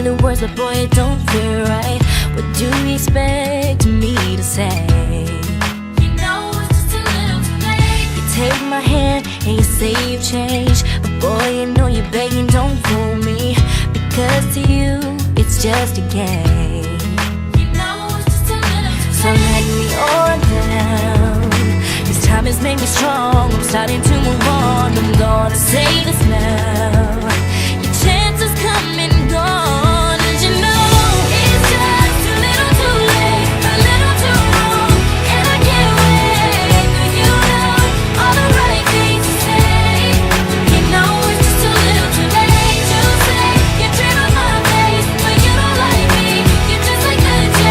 the words, but boy, it don't feel right. What do you expect me to say? You know it's just a little too late. You take my hand and you say you've changed, but boy, you know you're begging, don't fool me, because to you, it's just a game. You know it's just a little too late. So let me on down. This time has made me strong. I'm starting to move on. I'm gonna say this now. Your chances come and gone, and you know it's just a little too late, a little too wrong, and I can't wait for you know all the right things to say. You know it's just a little too late to say you dream of my face, but you don't like me. You're just like the J.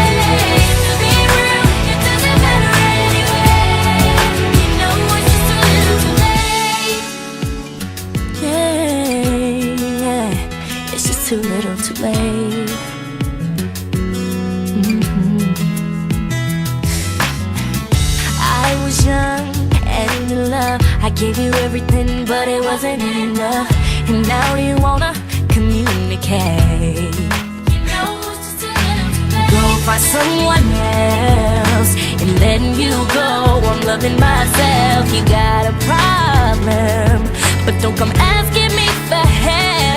To be real, it doesn't matter anyway. You know it's just a little too late. Yeah, it's just too little too late. I was young and in love. I gave you everything, but it wasn't enough. And now you wanna communicate. You know it's just a little too late. Go find someone else and letting you go. I'm loving myself. You got a problem, but don't come asking me for help.